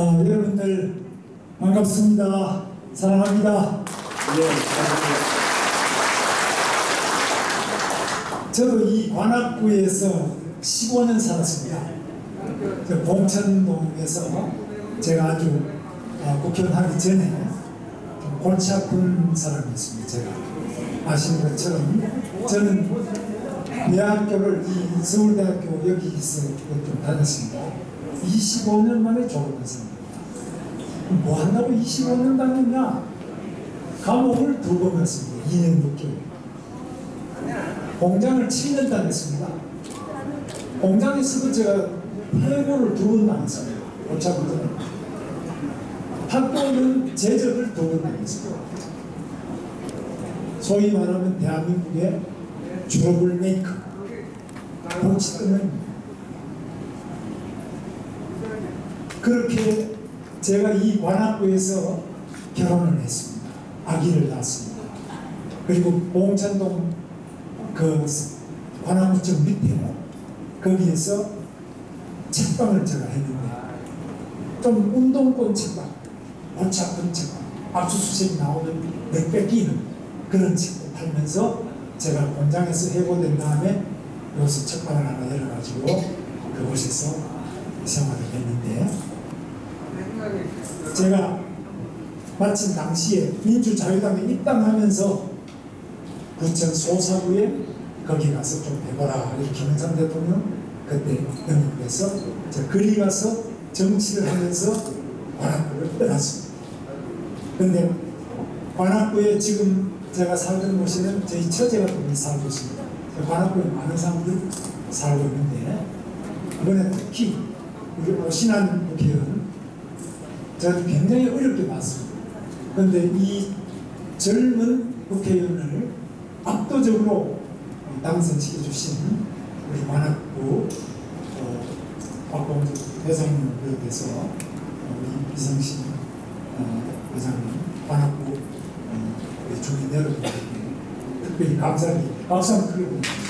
여러분들 반갑습니다. 사랑합니다. 네, 저도 이 관악구에서 15년 살았습니다. 저 봉천동에서 제가 아주 국회의원 하기 전에 좀 골치 아픈 사람이었습니다. 제가 아시는 것처럼 저는 대학교를 이 서울대학교 여기서 좀 다녔습니다. 25년 만에 졸업했습니다. 뭐 한다고 25년 다녔냐? 감옥을 2번 갔습니다. 2년 6개월. 공장을 7년 다녔습니다. 공장에서도 제가 해고를 2번 당했습니다. 고차부터 학교는 제적을 2번 당했습니다. 소위 말하면 대한민국의 트러블 메이커, 정치권은 그렇게 제가 이 관악구에서 결혼을 했습니다. 아기를 낳았습니다. 그리고 봉천동 그 관악구청 밑에 거기에서 책방을 제가 했는데 좀 운동권 책방, 골치 아픈 책방, 압수수색 나오는 몇 뺏기는 그런 책도 팔면서 제가 공장에서 해고된 다음에 여기서 책방을 하나 열어가지고 그곳에서 생활을 했는데 제가 마침 당시에 민주자유당에 입당하면서 부천 소사구에 거기 가서 좀 해보라 이렇게 김영삼 대통령 그때 영입해서 제가 거기 가서 정치를 하면서 관악구를 떠났습니다. 그런데 관악구에 지금 제가 살던 곳에는 저희 처제가 또 살고 있습니다. 관악구에 많은 사람들이 살고 있는데 이번에 특히 우리 오신환 국회의원 저는 굉장히 어렵게 봤습니다. 그런데 이 젊은 국회의원을 압도적으로 당선시켜 주신 우리 관악구 박봉주 회장님을 비롯해서 우리 이성신 회장님, 관악구 우리 주민 여러분들께 특별히 감사드립니다. 박수 한번 크게 보내주십시오.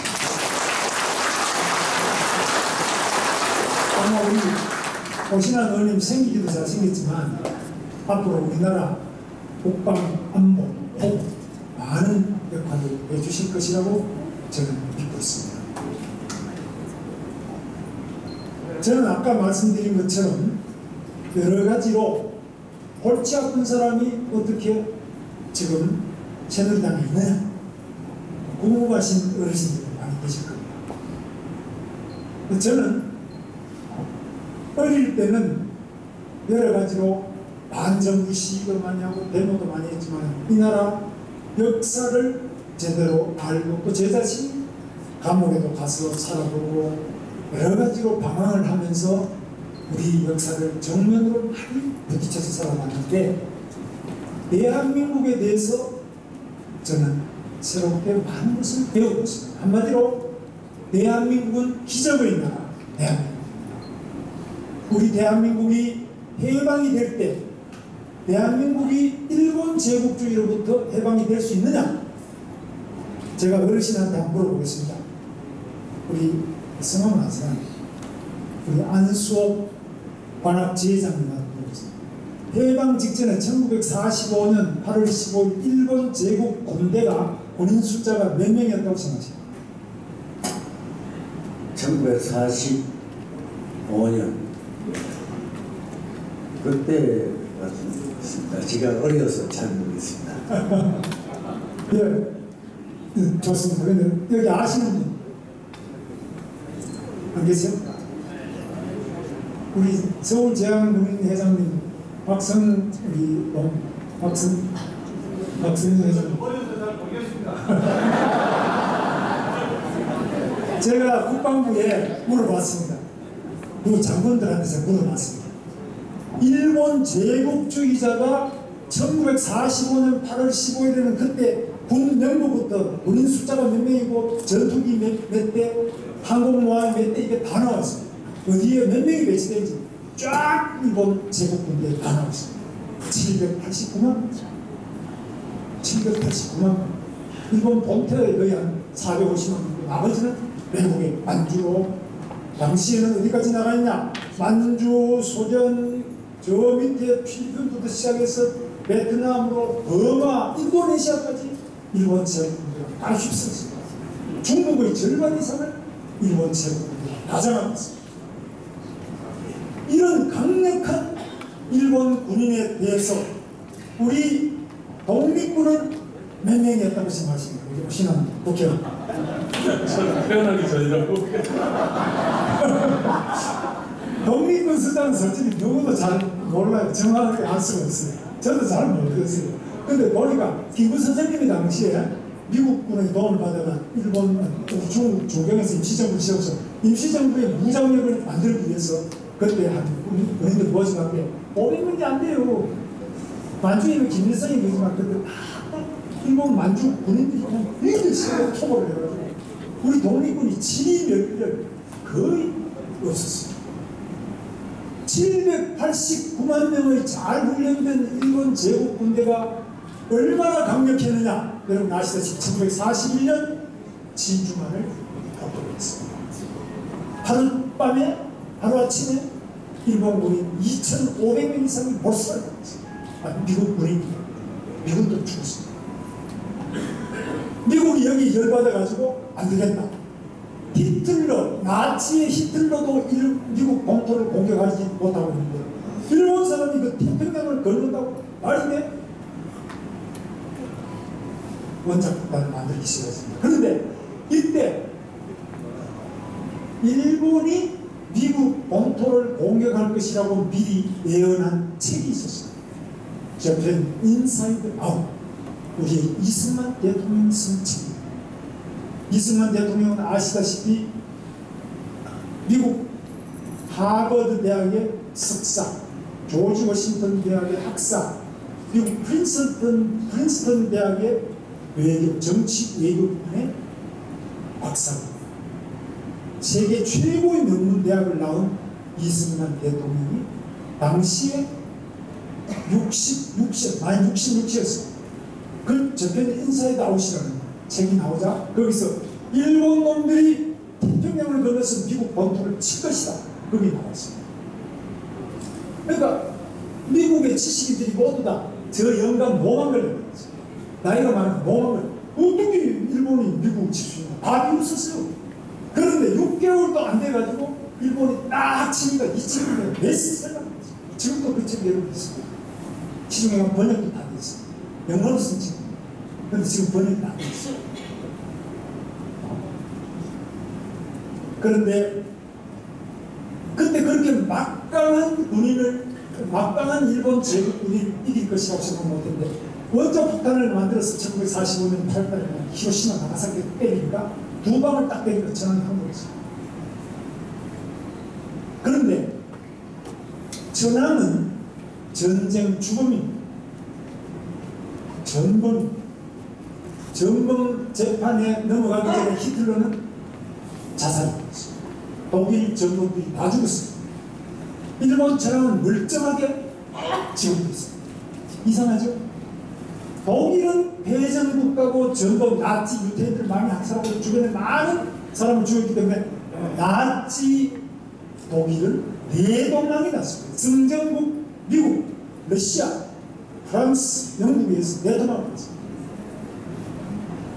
아마 우리 오신환 의원님 생기기도 잘생겼지만 앞으로 우리나라 국방, 안보, 보호 많은 역할을 해주실 것이라고 저는 믿고 있습니다. 저는 아까 말씀드린 것처럼 여러 가지로 골치 아픈 사람이 어떻게 지금 새누리당에 있느냐 궁금하신 어르신들이 많이 계실 겁니다. 저는 어릴 때는 여러 가지로 반정부 시위도 많이 하고 데모도 많이 했지만 이 나라 역사를 제대로 알고 또 제 자신이 감옥에도 가서 살아보고 여러 가지로 방황을 하면서 우리 역사를 정면으로 많이 부딪혀서 살아봤는데 대한민국에 대해서 저는 새롭게 많은 것을 배우고 있습니다. 한마디로 대한민국은 기적의 나라 대한민국. 우리 대한민국이 해방이 될 때 대한민국이 일본 제국주의로부터 해방이 될 수 있느냐? 제가 어르신한테 한번 물어보겠습니다. 우리 성함은 아세요? 우리 안수업 관악지회장님한테 물어보겠습니다. 해방 직전에 1945년 8월 15일 일본 제국 군대가 군인 숫자가 몇 명이었다고 생각하십니까? 1945년 그때 맞습니다. 제가 어려서 잘 모르겠습니다. 예, 좋습니다. 그런데 여기 아시는 분 안 계세요? 우리 서울제왕국민회장님 박선 우리 박선 회장님. 제가 국방부에 물어봤습니다. 그 장관들한테 제가 물어봤습니다. 일본 제국주의자가 1945년 8월 15일에는 그때 군 명부부터 군인 숫자가 몇 명이고 전투기 몇 대, 항공모함 몇 대 이게 다 나왔습니다. 어디에 몇 명이 배치된지 쫙 일본 제국군대에 다 나왔습니다. 789만 789만 일본 본토에 거의 한 450만 나머지는 외국에 만주로 당시에는 어디까지 나가 있냐? 만주, 소전, 저 밑에 필리핀부터 시작해서 베트남으로 버마, 인도네시아까지 일본 제국군대가 다 휩쓸었습니다. 중국의 절반 이상을 일본 제국군대가 다 장악했습니다. 이런 강력한 일본 군인에 대해서 우리 독립군은 몇 명이었다고 생각하십니까? 우리 오시는 국회의원. 저는 태어나기 전이라고. 독립군 숫자는 솔직히 누구도 잘 몰라요. 정확하게 알 수가 없어요. 저도 잘 모르겠어요. 근데 보니까 김구 선생님이 당시에 미국군의 도움을 받아가 일본, 중국 조경에서 임시정부를 세워서 임시정부의 무장력을 만들기 위해서 그때 한 군인들 모집한게 500명이 안 돼요. 만주에는 김일성이 그지만 그때 다 일본 만주 군인들이 그냥 굉장히 세고 초벌을 해가지고 우리 독립군이 진위 멸비를 거의 없었어요. 789만 명의 잘 훈련된 일본 제국 군대가 얼마나 강력했느냐 여러분 아시다시피 1941년 진주만을 폭격했습니다. 하룻밤에 하루아침에 일본군인 2,500명 이상이 몰살당했습니다. 미국 군인 미국도 죽었습니다. 미국이 여기 열받아가지고 안 되겠다. 히틀러, 나치의 히틀러도 미국 본토를 공격하지 못하고 있는데 일본 사람이 그 태평양을 건넌다고 말이 돼? 원자폭탄을 만들기 시작했습니다. 그런데 이때 일본이 미국 본토를 공격할 것이라고 미리 예언한 책이 있었습니다. 저편 인사이드 아웃, 우리 이승만 대통령 쓴 책입니다. 이승만 대통령은 아시다시피 미국 하버드 대학의 석사, 조지 워싱턴 대학의 학사, 미국 프린스턴 대학의 외교, 정치 외교부의 박사입니다. 세계 최고의 명문 대학을 나온 이승만 대통령이 당시에 만 66이었어요. 그 저편 인사이드 아웃이라는 책이 나오자 거기서 일본 놈들이 태평양을 건너서 미국 본토를 칠 것이다. 그게 나왔습니다. 그러니까 미국의 지식인들이 모두 다 저 영감 뭐만 걸렸어요. 나이가 많은 뭐만 걸렸어요. 어떻게 일본이 미국을 칠 수 있나. 다 비웃었어요. 그런데 6개월도 안 돼가지고 일본이 딱 치니까 이 책이 베스트셀러가 됐어요. 지금도 그 책이 여러분 있습니다. 시중에 번역도 다 됐어요. 영어로 쓴 책. 그런데 지금 번역이 안 됐어요. 그런데 그때 그렇게 막강한 군인을 막강한 일본 제국군이 이길 것이라고 생각 못했는데 원자폭탄을 만들어서 1945년 8월달에 히로시마 나가사키 때리니까 두 방을 딱 때리니까 전황한 거였어요. 그런데 전황은 전쟁 죽음입니다. 전범 재판에 넘어가기 전에 히틀러는 자살했어요. 독일 전범들이 다 죽었어요. 일본 전황은 멀쩡하게 지금도 있습니다. 이상하죠? 독일은 패전국가고 전범 나치 유태인들 많이 학살하고 주변에 많은 사람을 죽였기 때문에 나치 독일은 대동랑이 났습니다. 승전국 미국, 러시아, 프랑스, 영국에서 대동랑이 났습니다.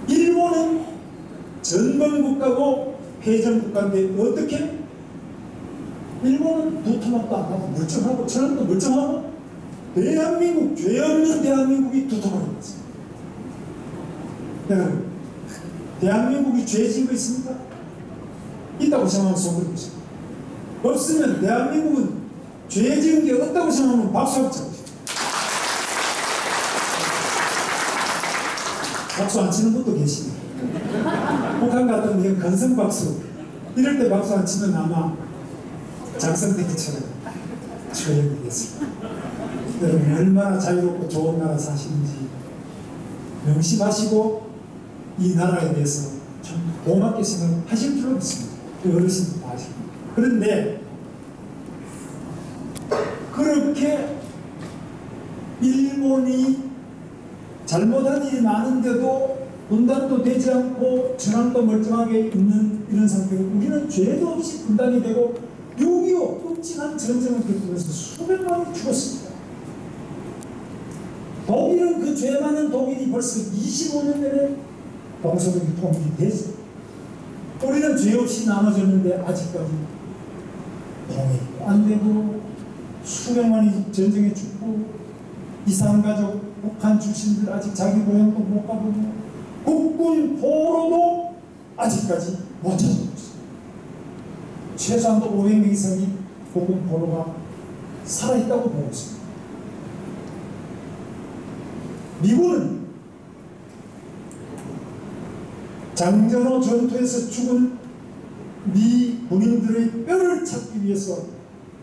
일본은 전범국가고 패전국가인데 어떻게? 일본은 두토막도 안 하고 멀쩡하고 천안도 멀쩡하고 대한민국, 죄 없는 대한민국이 두토막이 났습니다. 여러분, 대한민국이 죄 지은 거 있습니까? 있다고 생각하면 손들어 보세요. 없으면 대한민국은 죄 지은 게 없다고 생각하면 박수 한번 쳐보세요. 박수 안 치는 분도 계십니다. 북한 같은 게 건성박수, 이럴 때 박수 안 치면 아마 장성택처럼 조용히 됐습니다. 여러분 얼마나 자유롭고 좋은 나라 사시는지 명심하시고 이 나라에 대해서 좀 고맙게 생각하실 필요가 있습니다. 어르신들 다 아시고. 그런데 그렇게 일본이 잘못한 일이 많은데도 분단도 되지 않고 전황도 멀쩡하게 있는 이런 상태로 우리는 죄도 없이 분단이 되고 6.25 끔찍한 전쟁을 겪으면서 수백만이 죽었습니다. 독일은 그 죄 많은 독일이 벌써 25년 전에 동서독일 통일이 됐어요. 우리는 죄 없이 나눠졌는데 아직까지 통일도 안 되고 수백만이 전쟁에 죽고 이산가족 북한 출신들 아직 자기 고향도 못 가보고 국군 포로도 아직까지 못 찾아오고 있습니다. 최소한도 500명 이상이 국군 포로가 살아있다고 보고 있습니다. 미군은 장전호 전투에서 죽은 미 군인들의 뼈를 찾기 위해서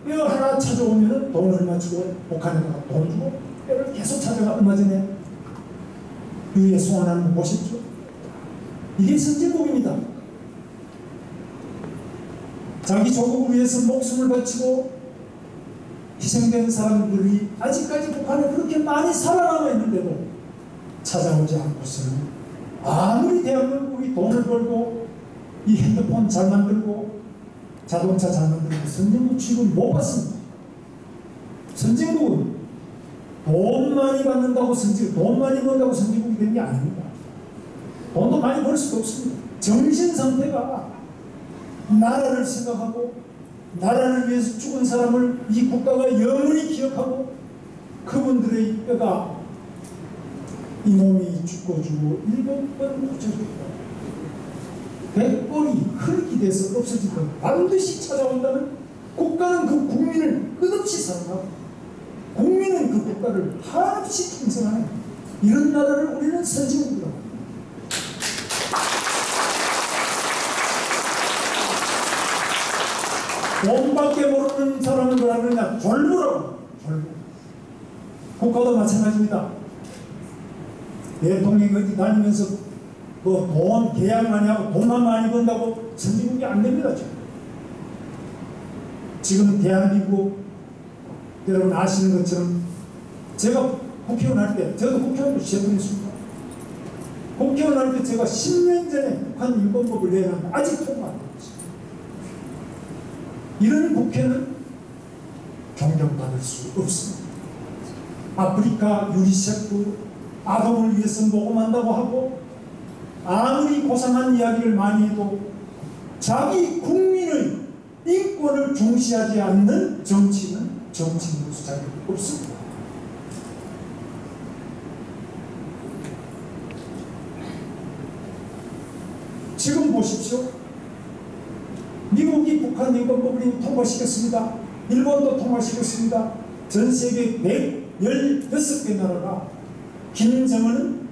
뼈 하나 찾아오면 돈 얼마 주고 북한에다가 돈 주고 뼈를 계속 찾아가. 얼마 전에 유해 송환하는 거 보셨죠? 이게 선진국입니다. 자기 조국을 위해서 목숨을 바치고 희생된 사람들이 아직까지 북한에 그렇게 많이 살아남아 있는데도 찾아오지 않고서는 아무리 대한민국이 돈을 벌고 이 핸드폰 잘 만들고 자동차 잘 만들고 선진국 취급을 못 받습니다. 선진국은 돈 많이 받는다고 돈 많이 번다고 선진국이 된 게 아닙니다. 돈도 많이 벌 수도 없습니다. 정신 상태가 나라를 생각하고 나라를 위해서 죽은 사람을 이 국가가 영원히 기억하고 그분들의 뼈가 이 몸이 죽고 7번 고쳐줍니다. 100번이 흙이 돼서 없어지면 반드시 찾아온다는 국가는 그 국민을 끝없이 사랑하고 국민은 그 국가를 한없이 충성하는 이런 나라를 우리는 선진국이라고 합니다. 돈밖에 모르는 사람은 뭐라 그러냐? 졸부라고. 졸부. 국가도 마찬가지입니다. 대통령이 어디 다니면서 뭐 돈 계약 많이 하고 돈만 많이 번다고 선진국이 안 됩니다. 지금 대한민국 여러분 아시는 것처럼 제가 국회의원 할 때 저도 국회의원도 시작했습니다. 국회의원 할 때 제가 10년 전에 북한 인권법을 내놨는데 아직 통과 안 됐습니다. 이런 국회는 존경받을 수 없습니다. 아프리카 유니세프 아동을 위해서 모금한다고 하고 아무리 고상한 이야기를 많이 해도 자기 국민의 인권을 중시하지 않는 정치는 정치인으로서 자격이 없습니다. 지금 보십시오. 미국이 북한 인권법을 통과시켰습니다. 일본도 통과시켰습니다. 전 세계 116개 나라가 김정은은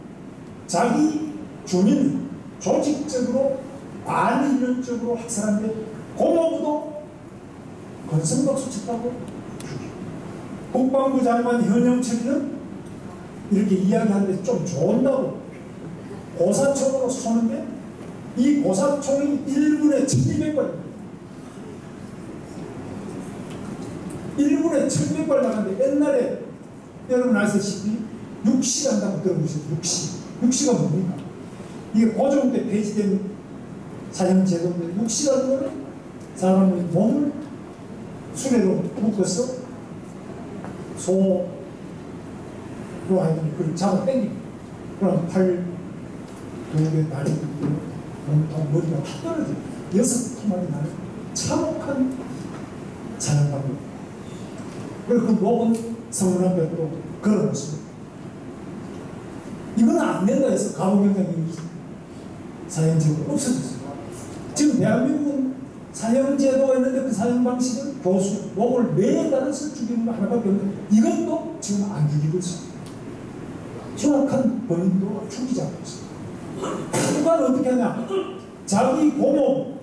자기 주민 조직적으로 반인륜적으로 학살한데 고모부도 건성박수 쳤다고 죽이고 국방부 장관 현영철이는 이렇게 이야기하는데 좀 좋은다고 고사총으로 쏘는데 이 고사총이 1분에 1200발 1분에 1200발 나가는데 옛날에 여러분 아시다시피 육시 한다고 들어보셨죠? 육시가 뭡니까? 이게 고종 때 폐지된 사형제도인데 육시라는 거는 사람의 몸을 수레로 묶어서 소로 하여금 그걸 잡아 당깁니다. 그럼 팔, 두 개, 다리, 몸통, 머리가 다 떨어져요. 6토막이 나는 참혹한 사형 방법. 그리고 그 목은 성문 앞에 또 걸어놓습니다. 이건 안 된다 해서 감옥경장이 사형제도가 없어졌습니다. 지금 대한민국은 사형제도가 있는데 그 사형 방식은 교수, 목을 매달아서 죽이는 거 하나밖에 없는데 이것도 지금 안 죽이고 있습니다. 정확한 범인도 죽이지 않고 있습니다. 북한은 어떻게 하냐? 자기 고모,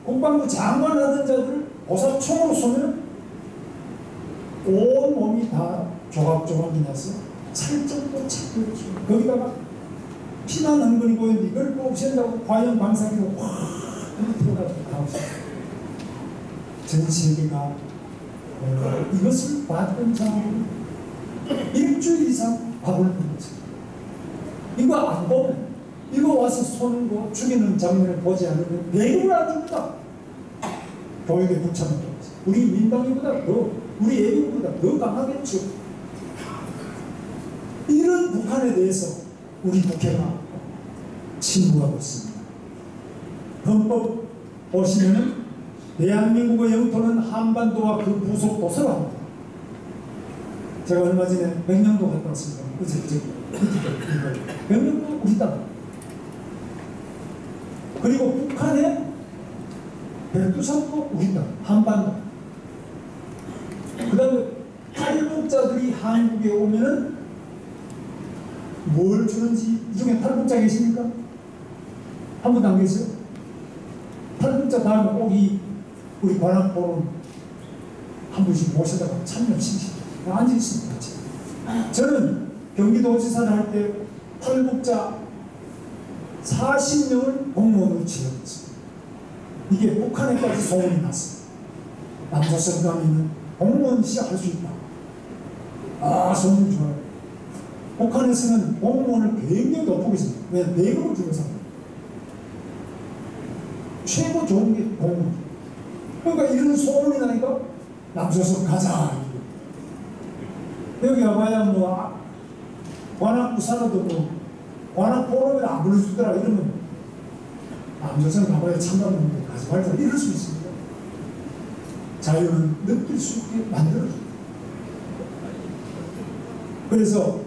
국방부 장관 하던 자들을 고사총으로 쏘면 온 몸이 다 조각조각이 나서 살점도 찾고 거기다가 피난 흥분이 보이는데 이걸 꼭 없앤다고 과연 방사기로 확 들어가지고 다 없어요. 전 세계가 이것을 봤던 사람은 일주일 이상 밥을 먹었어요. 이거 안 보면 이거 와서 쏘는 거 죽이는 장면을 보지 않으면 배를 안 줍니다. 교육에 붙잡는 거죠. 우리 민방위보다 더, 우리 예비보다 더 강하겠죠. 이런 북한에 대해서 우리 국회가 침묵하고 있습니다. 헌법 보시면은 대한민국의 영토는 한반도와 그 부속 도서랍니다. 제가 얼마 전에 백령도 갔다 왔습니다. 백령도 우리 땅. 그리고 북한의 백두산도 우리 땅, 한반도. 그 다음에 탈북자들이 한국에 오면은 뭘 주는지, 이 중에 탈북자 계십니까? 한 분도 안 계세요? 탈북자 다음에 꼭 우리 관악포럼 한 분씩 모셔다가 참여시키시고 앉아있습니다. 저는 경기도지사를 할 때 탈북자 40명을 공무원으로 지정했습니다. 이게 북한에까지 소문이 났습니다. 남조선 가면은 공무원 시작할 수 있다. 아, 소문이 좋아요. 북한에서는 공무원을 굉장히 높이고 있습니다. 왜? 내금을 주면서 최고 좋은 게 공무원. 그러니까 이런 소문이 나니까 남조선 가자. 여기 와봐야 뭐 관악구 살아도 뭐 관악포럼에 안 불러주더라 이러면 남조선 가봐야 참가하는데 가지 말자 이럴 수 있습니다. 자유는 느낄 수 있게 만들어줍니다. 그래서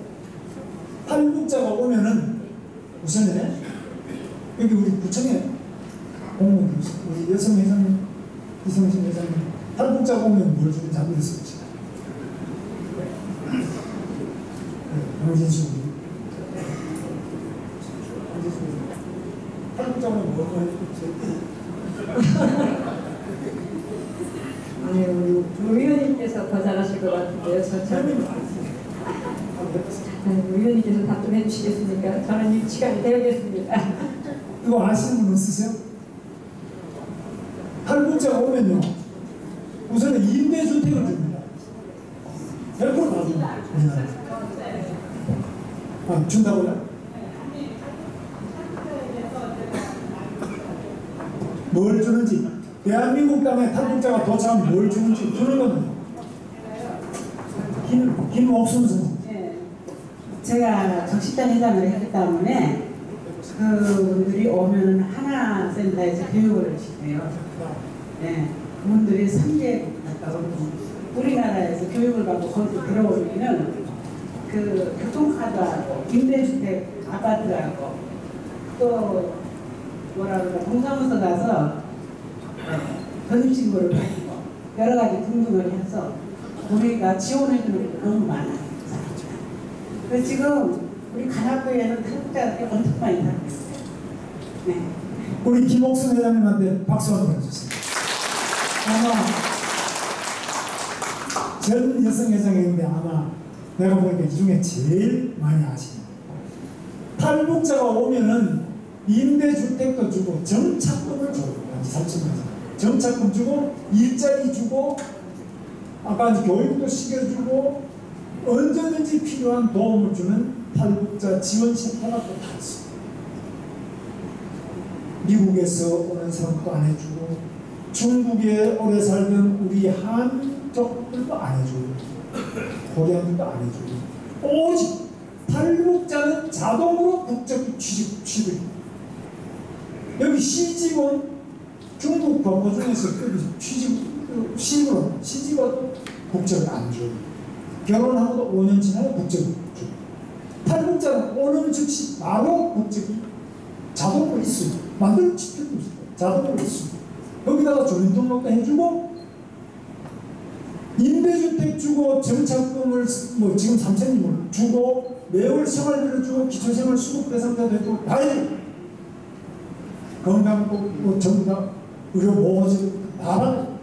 탈북자가 오면은 우선에 여기 우리 구청에 공무원들 우리 여성 회장님, 이성신 회장님 탈북자가 오면 뭘 주는지 한번 들었습니다. 강진수 탈북자는 뭐가 아니, 우리 의원님께서 더 잘하실 것 같은데요. 의원님께서 답변해 주시겠습니까? 저는 이 시간이 되겠습니다. 이거 아시는 분 있으세요? 탈북자가 오면요 우선은 임대주택을 줍니다. 100% 줍니다. 우리나라. 아, 준다고요? 뭘 주는지, 대한민국 땅에 탈북자가 도착하면 뭘 주는지 주는 겁니다. 김옥순 선생. 네. 제가 적십자 회장을 했기 때문에 그분들이 오면은 하나센터에서 교육을 시켜요. 네. 그분들이 3개국 갔다 오고 우리나라에서 교육을 받고 거기 들어오면은 그 교통카드하고 임대주택 아파트하고 또 뭐라 그러나 동사무소 가서 전입신고를 받고 여러 가지 등등을 해서 우리가 지원해주는 게 너무 많아요. 그래서 지금 우리 관악구에는 탈북자들이 엄청 많이 살고 있어요. 네. 우리 김옥순 회장님한테 박수 한번 해주세요. 아마 전 여성 회장인데 아마 내가 보니까 이 중에 제일 많이 아십니다. 탈북자가 오면은 임대주택도 주고 정착금을 줘요. 3천만 정착금 주고 일자리 주고 아까 교육도 시켜주고 언제든지 필요한 도움을 주는 탈북자 지원 센터가 또 다 있어요. 미국에서 오는 사람도 안 해주고 중국에 오래 살던 우리 한족들도 안 해주고 코리안들도 안 해주고 오직 탈북자는 자동으로 국적 취득. 여기 시집은 중국 법호 중에서 시집은 국적을 안 줘요. 결혼하고도 5년 지나야 국적을 줘요. 탈북자는 오는 즉시 바로 국적이 자동으로 있어요. 만들 필요도 없어요. 자동으로 있어요. 거기다가 주민등록도 해주고 임대주택 주고 정착금을 뭐 지금 3천원을 주고 매월 생활비를 주고 기초생활 수급 대상자도 해주고 다 해요. 건강도 뭐 전부 다 의료보호지 다 받아요.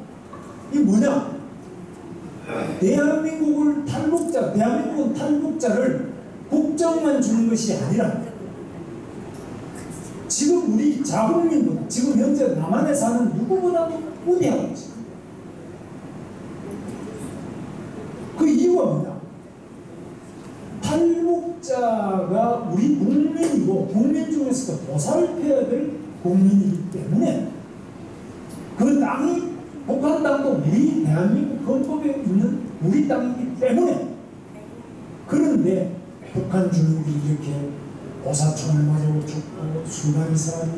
이게 뭐냐? 대한민국은 탈북자를 국적만 주는 것이 아니라 지금 우리 자국민보다 지금 현재 남한에 사는 누구보다도 우대하고 있습니다. 그 이유가 뭐냐? 탈북자가 우리 국민이고 국민 중에서도 보살펴야 될 국민이기 때문에 그 땅이 북한 땅도 우리 대한민국 헌법에 있는 우리 땅이기 때문에. 그런데 북한 주민들이 이렇게 오사총을 맞고 죽고 수많은 사람이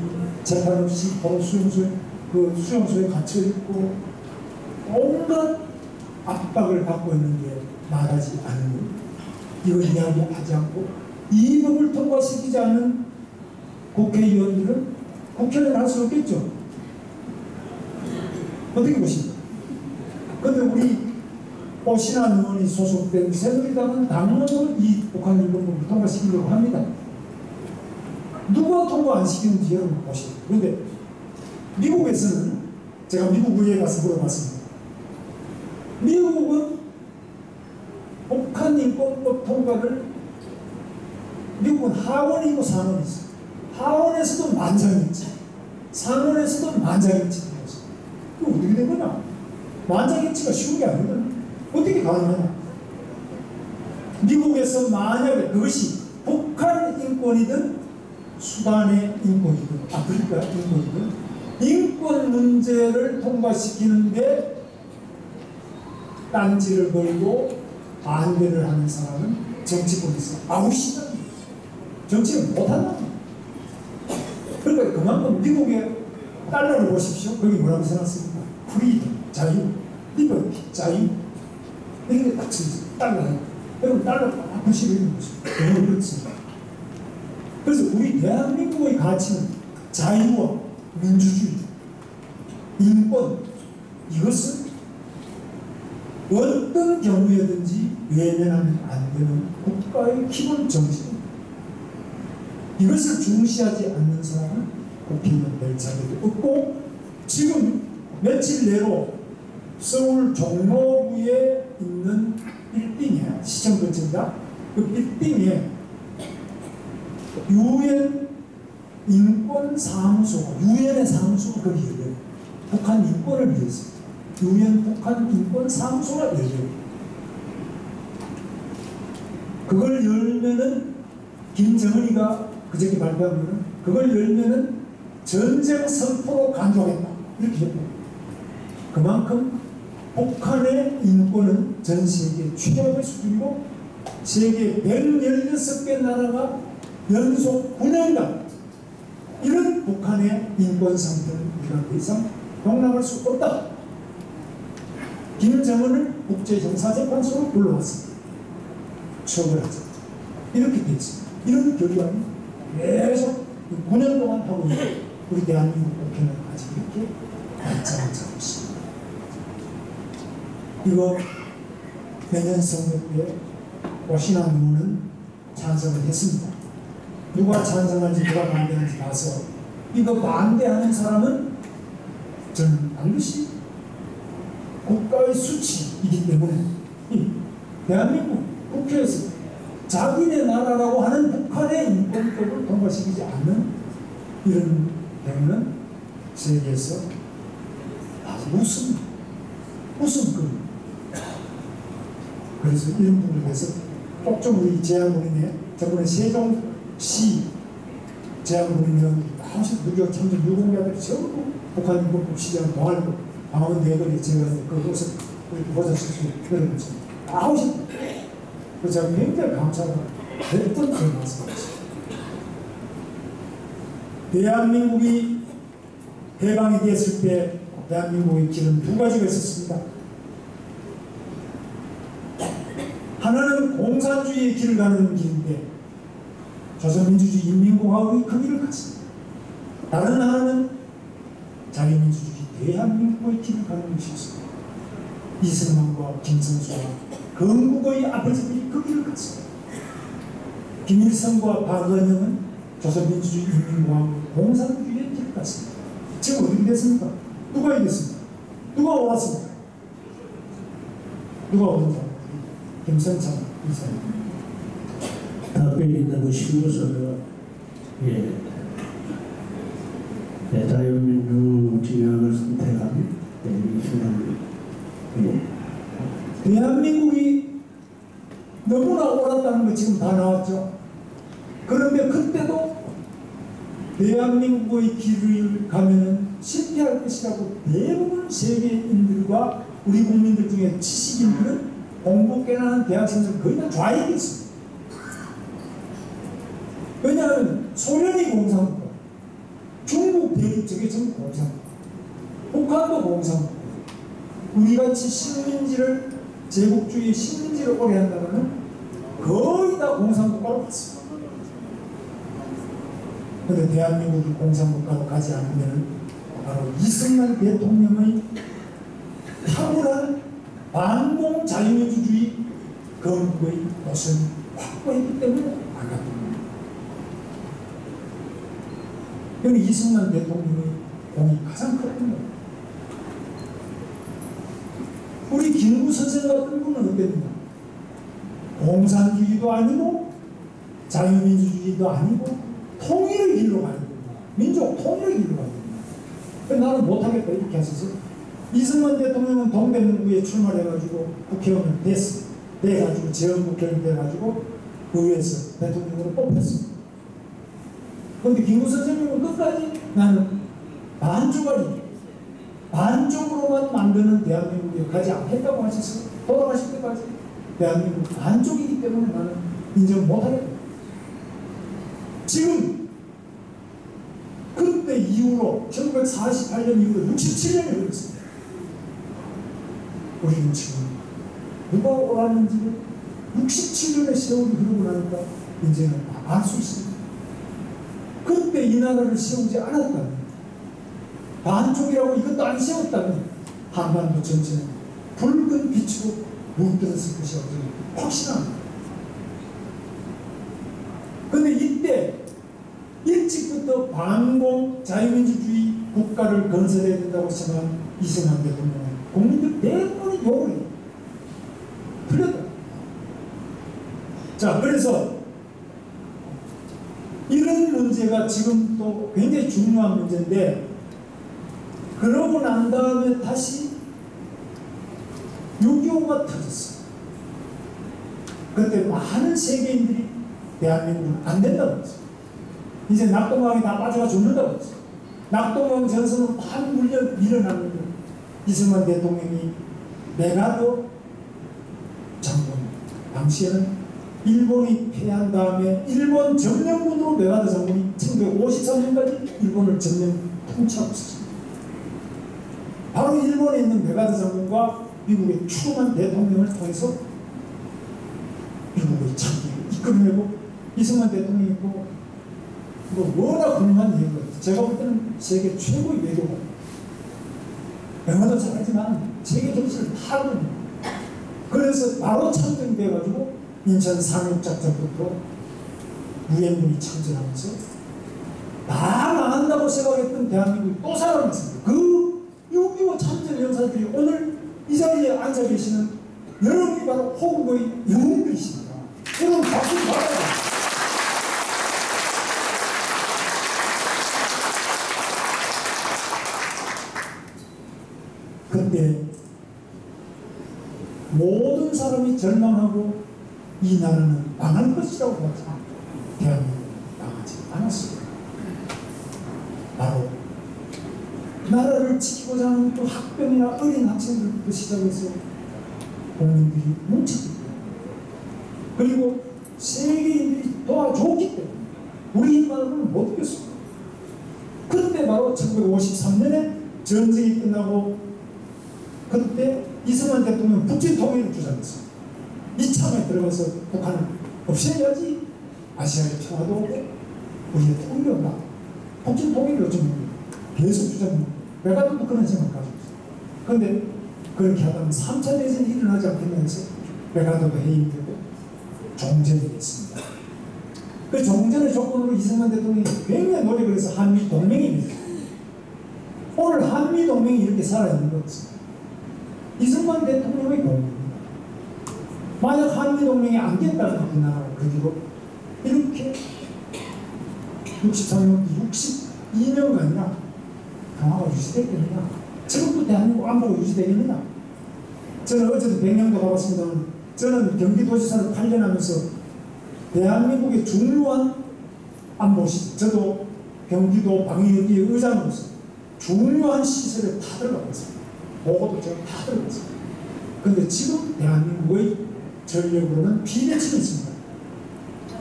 재판 없이 바로 수용소에 갇혀 있고 온갖 압박을 받고 있는데 말하지 않는, 이거 이야기하지 않고 이 법을 통과시키지 않는 국회의원들은 국회의원 할 수 없겠죠. 어떻게 보십니까? 그런데 우리 오신환 의원이 소속된 새누리당은 당론으로 이 북한 인권법을 통과시키려고 합니다. 누가 통과 안 시키는지 여러분 보시죠. 그런데 미국에서는, 제가 미국 의회에 가서 물어봤습니다. 미국은 북한 인권법 통과를, 미국은 하원이고 상원이 있어요. 하원에서도 만장일치, 상원에서도 만장일치. 이거 어떻게 된 거냐? 만장일치가 쉬운 게 아니거든. 어떻게 가능하냐? 미국에서 만약에 그것이 북한 인권이든 수단의 인권이든 아프리카 인권이든 인권 문제를 통과시키는데 딴지를 걸고 반대를 하는 사람은 정치권에서 아웃이다. 정치를 못한다. 그러니까 그만큼 미국의 달러를 보십시오. 거기 뭐라고 써놨습니까? 프리덤, 자유, 리버티, 자유. 이게 딱 쓰죠. 달러. 여러분 달러 딱 보시고 있는 거죠. 너무 그렇습니다. 그래서 우리 대한민국의 가치는 자유와 민주주의, 인권, 이것은 어떤 경우에든지 외면하면 안 되는 국가의 기본 정신입니다. 이것을 중시하지 않는 사람은 국회의원 될 자격이 없고, 지금 며칠 내로 서울 종로구에 있는 빌딩에, 시청 근처입니다. 그 빌딩에 UN 인권사무소가, UN의 사무소가 거기 열려요. 북한 인권을 위해서 UN 북한 인권사무소가 열려요. 그걸 열면은, 김정은이가 그저께 발표하면은 그걸 열면은 전쟁 선포로 간주하겠다 이렇게 했고, 그만큼 북한의 인권은 전 세계 최고의 수준이고, 세계 116개 나라가 연속 9년간 이런 북한의 인권 상태는 우리가 더 이상 용납할 수 없다. 김정은을 국제형사재판소로 불러왔습니다. 처벌하자. 이렇게 됐습니다. 이런 결과는 계속 9년 동안 하고 있는 우리 대한민국 국회는 아직 이렇게 발전을 하고 있습니다. 이거 내년 선거 때 오신환 의원은 찬성을 했습니다. 누가 찬성할지 누가 반대하는지 봐서, 이거 반대하는 사람은 저는 반드시 국가의 수치이기 때문에 이 대한민국 국회에서 자기네 나라라고 하는 북한의 인권법을 통과시키지 않는 이런 경우는 세계에서 아주 웃음거리. 그래서 이런 부분에 대해서 꼭 좀 우리 재향군인회, 저번에 세종시 재향군인회원 나오셔서 누적 참전 유공자들이 전부 북한 인권법 시장 동아리고 방언 내거리 제가 그것을 우리 보좌실수 그런 거죠. 나오셨다. 그래서 제가 굉장히 감사하고 했던 그런 말씀이었습니다. 대한민국이 해방이 되었을 때 대한민국의 길은 두 가지가 있었습니다. 하나는 공산주의의 길을 가는 길인데 조선민주주의 인민공화국이 그 길을 갔습니다. 다른 하나는 자유민주주의 대한민국의 길을 가는 것이었습니다. 이승만과 김성수와 건국의 아버지들이 그 길을 갔습니다. 김일성과 박은영은 조선민주주의 인민공화국 공산주의의 길을 갔습니다. 지금 어떻게 됐습니까? 누가 이겼습니까? 누가 옳았습니까? 누가 옳은가? 김선찬 이사님. 답변이 있는 것이면서 자유민주진영을 선택한 이승만. 대한민국이 너무나 옳았다는 거 지금 다 나왔죠. 그런데 그때도 대한민국의 길을 가면은 실패할 것이라고 대부분 세계인들과 우리 국민들 중에 지식인들은 공부 꽤나 하는 대학생들 거의 다 좌익이 있습니다. 왜냐하면 소련이 공산국, 중국 대륙 저게 전부 공산국, 북한도 공산국, 우리같이 식민지를 제국주의 식민지를 오래 한다면 거의 다 공산국가로 갔습니다. 그런데 대한민국이 공산국가로 가지 않으면 바로 이승만 대통령의 탁월한 반공 자유민주주의 건국의 모습을 확보했기 때문에 안 갑니다. 그럼 이승만 대통령의 공이 가장 크거든요. 우리 김구 선생 같은 분은 어땠느냐? 공산주의도 아니고 자유민주주의도 아니고 통일의 길로 가야 된다. 민족 통일의 길로 가야 된다. 나는 못하겠다 이렇게 하셔서 이승만 대통령은 동대문구에 출마해가지고 국회의원을 됐어. 돼가지고 재헌국회의원 돼가지고 의회에서 대통령으로 뽑혔습니다. 그런데 김구 선생님은 끝까지 나는 반쪽으로만 만드는 대한민국에 가지 않겠다고 하셔서 돌아가실 때까지 대한민국 반쪽이기 때문에 나는 인정 못하겠다. 지금 그때 이후로 1948년 이후로 67년이 흘렀습니다. 우리는 지금 누가 옳았는지를 67년의 세월이 흐르고 나니까 이제는 다 알 수 있습니다. 그때 이 나라를 세우지 않았다면, 반쪽이라고 이것도 안 세웠다면 한반도 전체는 붉은 빛으로 물들었을 것이라고 확신합니다. 그런데 이때 일찍부터 반공 자유민주주의 국가를 건설해야 된다고 생각한 이승만 대통령은 국민들 대부분이 욕을 해요. 틀렸다. 자, 그래서 이런 문제가 지금 또 굉장히 중요한 문제인데, 그러고 난 다음에 다시 6.25가 터졌어요. 그때 많은 세계인들이 대한민국은 안 된다고 했어요. 이제 낙동강에 다 빠져가 죽는다고 했어요. 낙동강 전선으로 다 밀어나는데 이승만 대통령이 메가더 장군, 당시에는 일본이 패한 다음에 일본 점령군으로 메가더 장군이 1953년까지 일본을 점령 통치하고 있었습니다. 바로 일본에 있는 메가더 장군과 미국의 추름한 대통령을 통해서 미국의 참기를 이끌어내고, 이승만 대통령이 워낙 훌륭한 예고예요. 제가 볼 때는 세계 최고의 외교가, 영어도 잘하지만 세계 정치를 타거든요. 그래서 바로 참전돼가지고 인천 상륙작전부터 유엔군이 참전하면서 다 망한다고 생각했던 대한민국이 또 살아났습니다. 그 6.25 참전 용사들이 오늘 이 자리에 앉아 계시는 여러분이 바로 호국의 영웅들이십니다. 여러분 박수 받아야 돼요. 그때 모든 사람이 절망하고 이 나라는 망할 것이라고 봤지만 대한민국은 망하지 않았습니다. 바로 나라를 지키고자 하는 또 학병이나 어린 학생들부터 시작해서 국민들이 뭉쳤기 때문에, 그리고 세계인들이 도와줬기 때문에 우리 힘만으로는 못 이겼습니다. 그때 바로 1953년에 전쟁이 끝나고 그때 이승만 대통령 북진 통일을 주장했습니다. 이참에 들어가서 북한을 없애야지 아시아의 평화도 오고 우리의 통일이 온다. 북진 통일을 좀 계속 주장합니다. 메가더도 그런 생각 가지고 있어요. 그런데 그렇게 하다면 3차 대전이 일어나지 않겠나 해서 메가더도 해임되고 종전이 됐습니다. 그 종전의 조건으로 이승만 대통령이 굉장히 노력을 해서 한미 동맹이 됐습니다. 오늘 한미 동맹이 이렇게 살아있는 것은 이승만 대통령의 공입니다. 만약 한미 동맹이 안 됐다면 그 나라가 그 뒤로 이렇게 63년, 62년간이나 평화가 유지되겠느냐? 지금도 대한민국 안보가 유지되겠느냐? 저는 어제도 백령도 가봤습니다만, 저는 경기도지사를 8년 하면서 대한민국의 중요한 안보시, 저도 경기도 방위의 의장으로서 중요한 시설에 다 들어가고 있습니다. 보고도 제가 다 들어가고 있습니다. 그런데 지금 대한민국의 전력으로는 비대칭이 있습니다.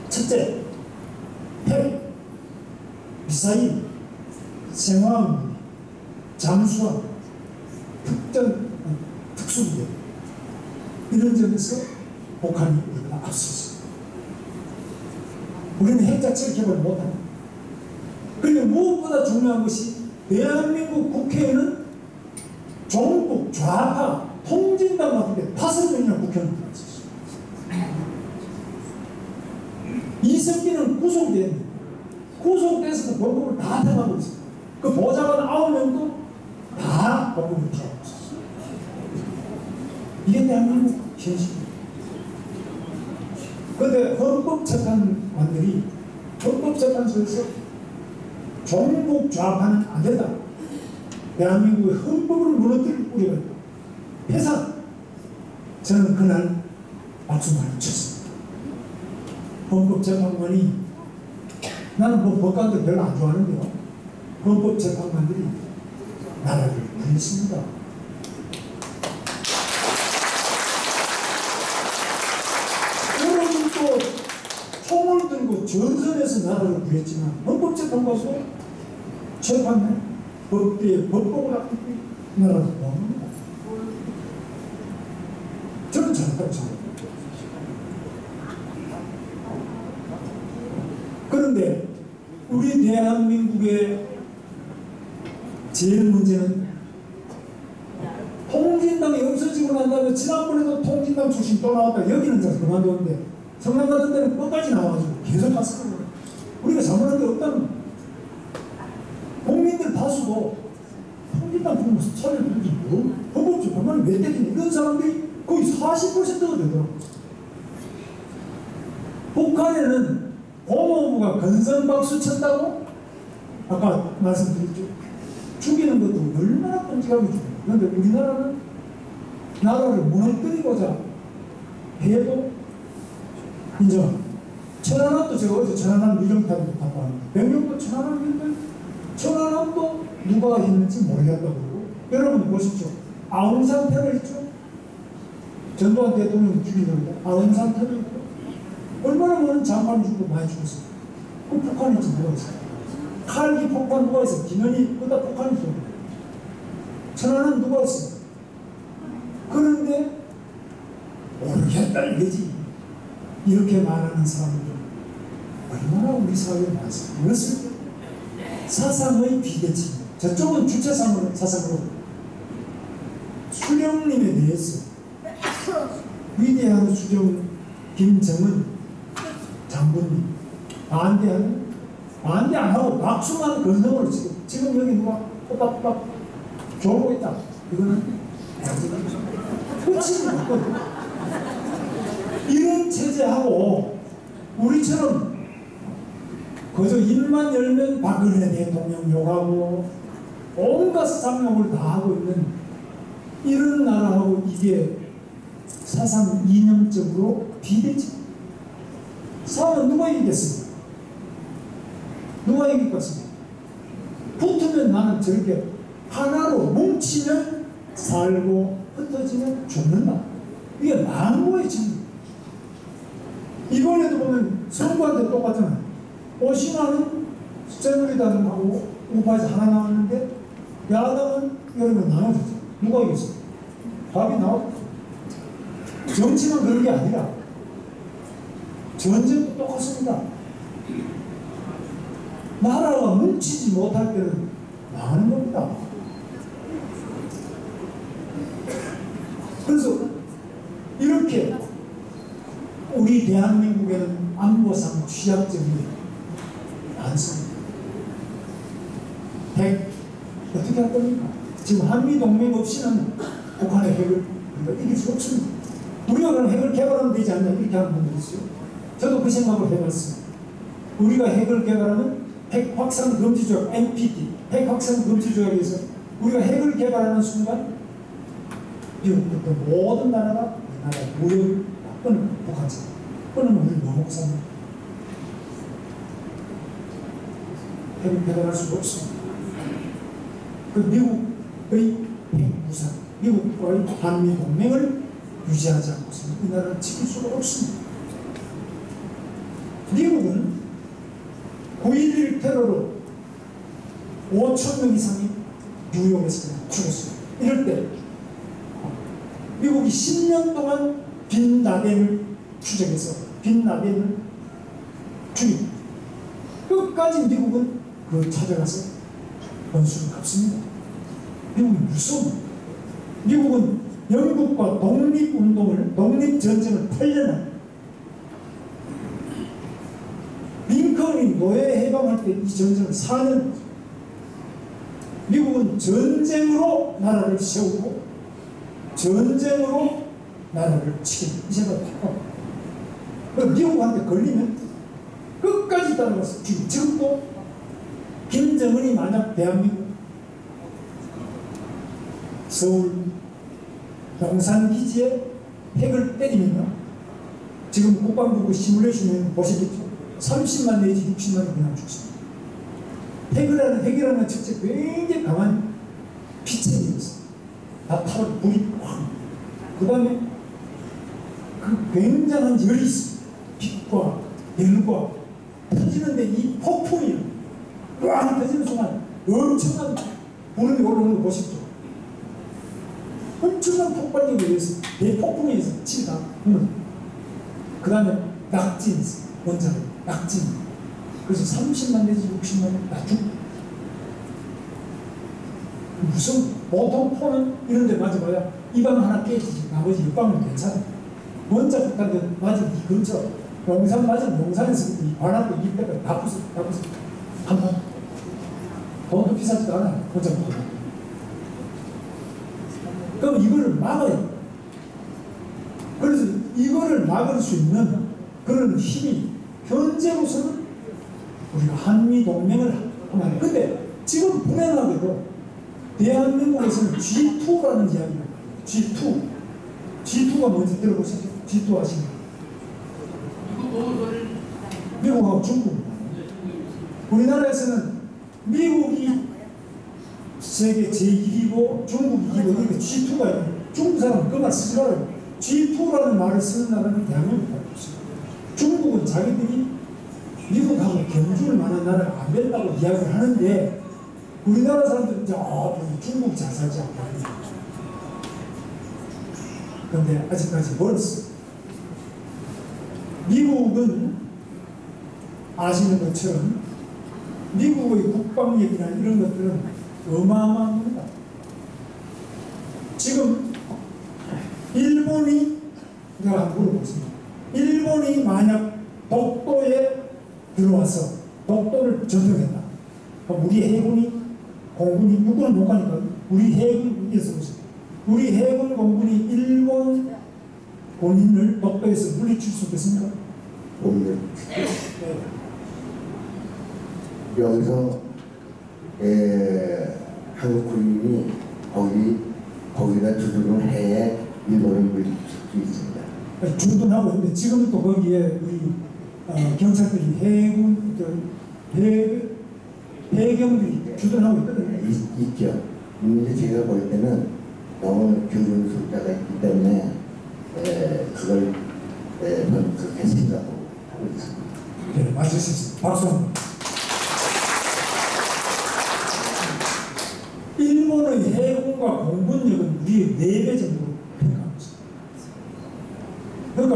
첫째, 핵, 미사일, 생화학, 잠수함, 특수부대 이런 점에서 북한이 우리가 앞섰습니다. 우리는 핵 자체를 개발 못합니다. 그리고 무엇보다 중요한 것이 대한민국 국회에는 종북, 좌파, 통진당 같은 게 5명이나 국회의원이 있었어요. 이승기는 구속됐는데 구속돼서도 법법을 다 택하고 있어요. 그 보좌관 9명도 다 법법을 택하고 있었어요. 이게 대한민국 현실입니다. 그런데 헌법재판관들이 헌법재판소에서 종북 좌파는 안 된다. 대한민국의 헌법을 무너뜨릴 우려가 있다. 폐상. 저는 그날 박수 많이 쳤습니다. 헌법재판관이 나는 뭐 법관들 별로 안 좋아하는데요. 헌법재판관들이 나라를 구했습니다. 여러분도 총을 들고 전선에서 나라를 구했지만 헌법재판관도 재판에 법대에 법복을 앞두고 나라를 구합니다. 저는 잘했다고 생각합니다. 그런데 우리 대한민국의 제일 문제는 통진당이 없어지고 난 다음에 지난번에도 통진당 출신 또 나왔다. 여기는 잘 그만뒀는데 성남 같은 데는 끝까지 나와가지고 계속 갔습니다. 우리가 잘못한 게 없다는 국민들 다수도 통진당 보면서 차를 들지 뭐 헌법재판관이 왜 때리니 이런 사람들이 거의 40%가 되더라고요. 북한에는 법무부가 건선박수 쳤다고 아까 말씀드렸죠. 죽이는 것도 얼마나 끔찍하게 죽여요. 그런데 우리나라는 나라를 무너뜨리고자 해도 인정. 천안함도 제가 어제 천안함 유정탑을 갔다 왔는데 병력도 천안함 있는데 천안함도 누가 했는지 모르겠다고 그러고 여러분 보십시오. 아웅산 테러 있죠. 전두환 대통령 죽이는데 아웅산 테러 있고 얼마나 많은 장관이 죽고 많이 죽었어요. 그 북한에 지금 누가 있어요? 칼기 폭탄 누가 있어요? 김현희 그다 북한이 있어요. 천안은 누가 있어요? 그런데 모르겠다 이거지. 이렇게 말하는 사람들 얼마나 우리 사회에 많습니다. 이것은 사상의 비대칭. 저쪽은 주체상으로 사상으로 수령님에 대해서 위대한 수령 김정은 장군님 반대 안 하고 박수만 건성을 지금 여기 누가 꼬박꼬박 졸고 있다. 이거는 끝이 없거든. 이런 체제하고 우리처럼 그저 입만 열면 박근혜 대통령 욕하고 온갖 쌍욕을 다 하고 있는 이런 나라하고 이게 사상 이념적으로 비대칭. 싸움은 누가 이기겠습니까? 누가 이길 것입니까? 붙으면 나는 저렇게 하나로 뭉치면 살고 흩어지면 죽는다. 이게 망고의 진리. 이번에도 보면 선거한테 똑같잖아요. 오신하는 새누리당하고 우파에서 하나 나왔는데 야당은 여러 명 나눠줬죠. 누가 이겼어요? 답이 나왔죠. 정치만 그런 게 아니라 전쟁도 똑같습니다. 나라가 뭉치지 못할 때는 망하는 겁니다. 그래서 이렇게 우리 대한민국에는 안보상 취약점이 많습니다. 핵 어떻게 할 겁니까? 지금 한미동맹 없이는 북한의 핵을 우리가 이길 수 없습니다. 우리가 그럼 핵을 개발하면 되지 않냐 이렇게 하는 분들이 있어요. 저도 그 생각을 해봤습니다. 우리가 핵을 개발하면 핵 확산 금지 조약 NPT 핵 확산 금지 조약에서 우리가 핵을 개발하는 순간 미국부터 모든 나라가 우리나라 무역을 끊는 북한처럼 끊으면 우리 너무 삽니다. 핵을 배달할 수가 없습니다. 그 미국의 핵무산, 미국과의 한미 동맹을 유지하지 않고서는 이 나라를 지킬 수가 없습니다. 미국은 9.11 테러로 5,000명 이상이 뉴욕에서 그냥 죽었습니다. 이럴 때 미국이 10년 동안 빈라덴을 추적해서 빈라덴을 죽입니다. 끝까지 미국은 그 찾아가서 원수를 갚습니다. 미국은 무서운, 미국은 영국과 독립운동을, 독립전쟁을 8년을, 링컨이 노예 해방할 때 이 전쟁을 4년, 미국은 전쟁으로 나라를 세우고 전쟁으로 나라를 지킵니다. 이 생각 바꿔. 미국한테 걸리면 끝까지 따라가서 죽이고, 지금도 김정은이 만약 대한민국 서울 용산기지에 핵을 때리면 지금 국방부 시뮬레이션을 보시겠죠. 30만 내지 60만이 그냥 죽습니다. 핵이라는 직접 굉장히 강한 빛의 일이었어요. 다 타고 불이 확. 그 다음에 그 굉장한 열이 있습니다. 빛과 열과 터지는데 이 폭풍이 꽝 터지는 순간 엄청난 구름이 올라오는 거 보십시오. 엄청난 폭발력에 의해서 대폭풍에 의해서 치다. 그 다음에 낙진이 있어요. 원자로 낙진. 그래서 30만 내지 60만 다 죽고. 무슨 보통 포는 이런 데 맞아봐야 입안 하나 깨지지 나머지 옆방은 괜찮아. 원자 폭탄도 맞으면 이 근처 용산 맞으면 용산에서 이 관악도 이때가 다 부숴 한번 돈도 비싸지도 않아요. 원자 폭탄. 그럼 이거를 막아야 돼. 그래서 이거를 막을 수 있는 그런 힘이 현재로서는 우리가 한미 동맹을 하면, 근데 지금 불행하게도 대한민국에서는 G2라는 이야기를 해요. G2가 뭔지 들어보셨죠? G2 아시나요? 미국하고 중국. 우리나라에서는 미국이 세계 제1위고 중국 2위고 이렇게 G2가 있고, 중국 사람은 그 말 쓰지 말아요. G2라는 말을 쓰는 나라는 대한민국밖에 없어요. 중국은 자기들이 미국하고 견줄 만한 나라가 안 된다고 이야기를 하는데, 우리나라 사람들은 이제 중국이 잘 살지 않나. 그런데 아직까지 멀었어. 미국은 아시는 것처럼 미국의 국방력이나 이런 것들은 어마어마합니다. 지금 일본이, 내가 한번 물어보겠습니다. 일본이 만약 독도에 들어와서 독도를 점령했다. 우리 해군이, 공군이, 육군은 못 가니까 우리 해군에서 보세요. 우리 해군 공군이 일본 본인을 독도에서 물리칠 수 있겠습니까? 없는. 여기서 한국 군인이 거기다 주둔을 해 일본을 물리칠 수 있습니다. 주둔하고 있는데 지금 또 거기에 우리 경찰들이 해경들이 주둔하고 있거든요. 있죠. 근데 제가 볼 때는 너무 교군 숫자가 있기 때문에 그걸 그렇게 생각하고 있습니다. 네, 맞으셨습니다. 박수 한번. 일본의 해군과 공군력은 우리의 4배 정도 평가하고 있습니다. 그러니까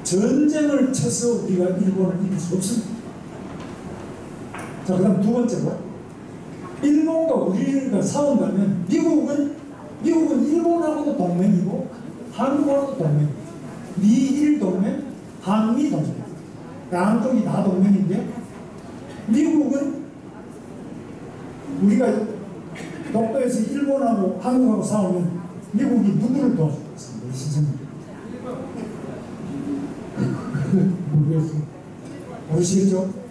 전쟁을 쳐서 우리가 일본을 이길 수 없습니다. 자, 그 다음 두 번째로, 일본과 우리가 싸운다면 미국은 일본하고도 동맹이고 한국하고도 동맹이고, 미일 동맹, 한미 동맹, 양쪽이 다 동맹인데, 미국은 우리가 독도에서 일본하고 한국하고 싸우면 미국이 누구를 도와주겠습니까? 우리 선생님. 모르겠어요. 모르시겠죠?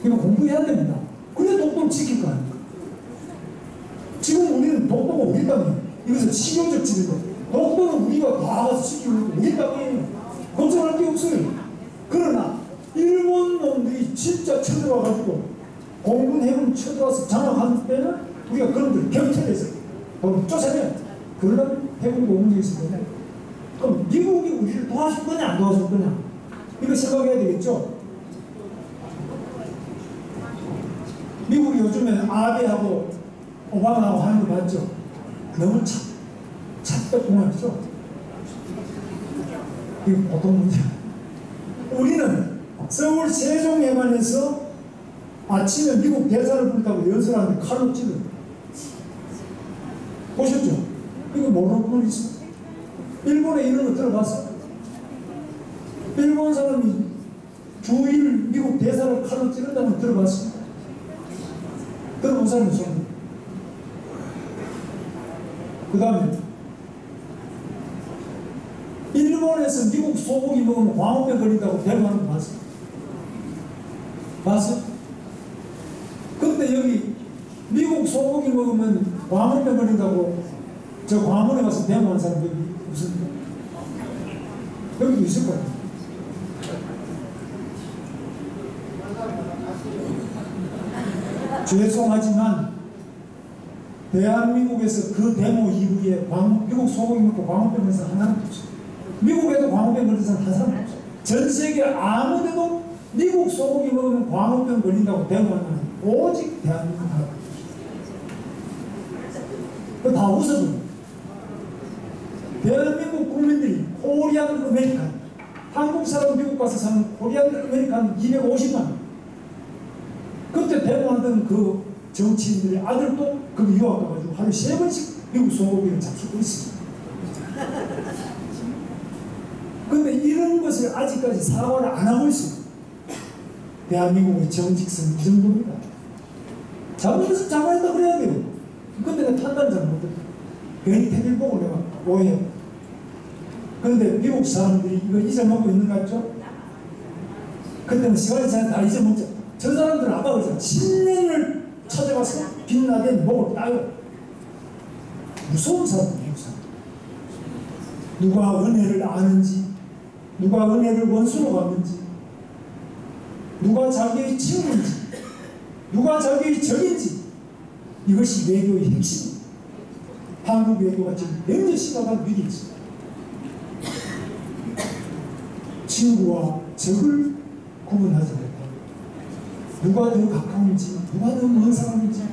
이거 공부해야 됩니다. 그래 독도를 지킬 거 아닙니까? 지금 우리는 독도가 우리 땅이에요. 이것은 치료적 지리고, 독도는 우리가 다 가서 지키고 우리 땅이에요. 걱정할 게 없어요. 그러나 일본 놈들이 7 진짜 쳐들어와가지고 공군 해군 쳐들어와서 장악한 때는 우리가 그런들 경찰에서 쫓아내. 그러면 해군이 공군이 있을 거냐. 그럼 미국이 우리를 도와줄 거냐 안 도와줄 거냐. 이거 생각해야 되겠죠. 미국이 요즘에 아베하고 오바마하고 하는 거 봤죠. 너무 착각공학이죠. 이거 보통 문제. 우리는 서울 세종해관에서 아침에 미국 대사를 부른다고 연설하는데 칼로 찔러. 보셨죠? 이거 모르는 분 있어? 일본에 이런 거 들어봤어? 일본 사람이 주일 미국 대사를 칼로 찌른다는 거 들어봤어? 들어본 사람이 없어. 그 다음에 일본에서 미국 소고기 먹으면 광우병 걸린다고 대부하는 거 봤어? 봤어? 근데 여기 미국 소고기 먹으면 광우병 걸린다고 저 광화문에 가서 대모하는 사람 여기 없습니까? 여기도 있을 거예요. 죄송하지만 대한민국에서 그 데모 이후에 미국 소고기 먹고 광우병 걸린 사람 하나도 없어요. 미국에도 광우병 걸린 사람 한 사람도 없어요. 전 세계 아무데도 미국 소고기 먹으면 광우병 걸린다고 데모하는 사람 오직 대한민국 하나. 그거 다 웃어줘요. 대한민국 국민들이 코리안 아메리칸, 한국 사람 미국 가서 사는 코리안 아메리칸 250만. 그때 데모하던 그 정치인들의 아들도 그 유학 가가지고 하루에 3번씩 미국 소고기를 잡수고 있습니다. 근데 이런 것을 아직까지 사과를 안 하고 있습니다. 대한민국의 정직성 이 정도입니다. 잘못해서 잘못했다 그래야 돼요. 근데 내가 판단을 잘 못했다. 괜히 테레비 보고 내가 오해해. 그런데 미국 사람들이 이거 잊어먹고 있는 것 같죠? 그때는 시간이 잘 다 잊어먹죠. 저 사람들은 아까 그랬잖아. 10년을 찾아가서 빛나게 목을 따요. 무서운 사람이에요. 누가 은혜를 아는지, 누가 은혜를 원수로 갚는지, 누가 자기의 친구인지, 누가 자기의 적인지, 이것이 외교의 핵심입니다. 한국 외교가 지금 굉장히 심각한 위기에 있습니다. 친구와 적을 구분하지 못하고 누가 더 가까운지 누가 더 먼 사람인지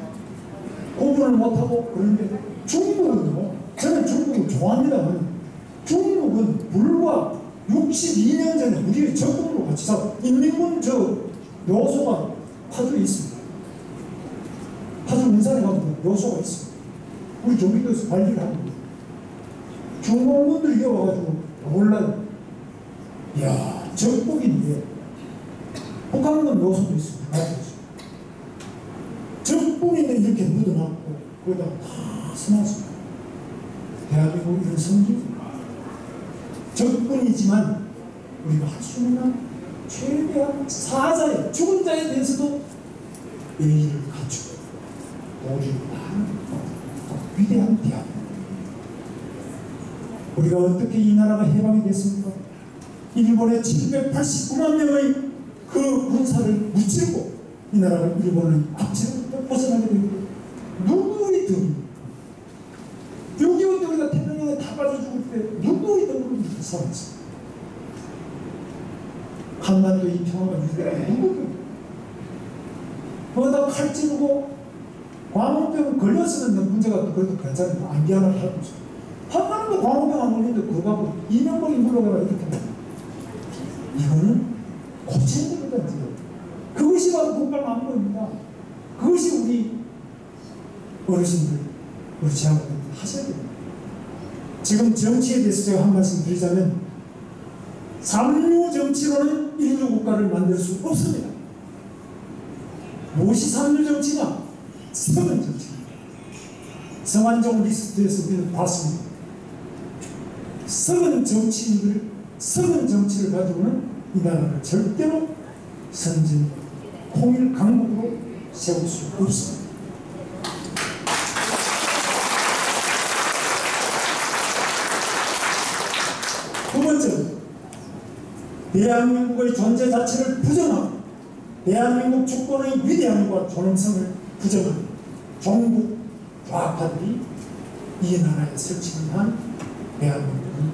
구분을 못하고 그런데 중국은요, 저는 중국을 좋아합니다만 중국은 불과 62년 전에 우리의 적국으로 같이 살고 인민군 저 묘소가 파주에 있습니다. 파주 문산에 가면 묘소가 있습니다. 우리 경기도에서 관리를 합니다. 중공군들이 와가지고 몰라요. 이야, 적국인데 북한군 묘소도 있습니다. 적국인데 이렇게 묻어놨고 거기다가 다 써놨습니다. 대한민국 이런 성기 적군이지만 우리가 할 수 있는 최대한 사자의 죽은 자에 대해서도 예의를 갖추고 우리를 하는 위대한 대한민국. 우리가 어떻게 이 나라가 해방이 됐습니까? 일본의 789만 명의 그 군사를 무찌르고 이 나라가 일본의 압제로부터 벗어나게 되고 누구의 등 6.25 때 우리가 태평양에 다 빠져 죽을 때 누구의 등으로 살았습니다. 한반도 이 평화가 유지되고 누구든 거기다 칼 찌르고 광우병 걸렸으면 문제가 그래도 괜찮은데 안기하나 하고 있어요. 한반도 광우병 안 걸리는데 그거 갖고 이명박이 물러가라 이렇게 합니다. 이거는 고쳐야 되거든요. 그것이 바로 국방안보입니다. 그것이 우리 어르신들, 우리 지향분들 하셔야 됩니다. 지금 정치에 대해서 제가 한 말씀 드리자면 삼류 정치로는 인류 국가를 만들 수 없습니다. 무엇이 삼류 정치냐? 성은 정치입니다. 성한종 리스트에서 우리는 봤습니다. 성은 정치인들, 성은 정치를 가지고는 이 나라를 절대로 선진, 통일 강국으로 세울 수 없습니다. 두 번째는 대한민국의 존재 자체를 부정하고 대한민국 주권의 위대함과 존엄성을 부정한 종북 좌파들이 이 나라에 설치한 대한민국이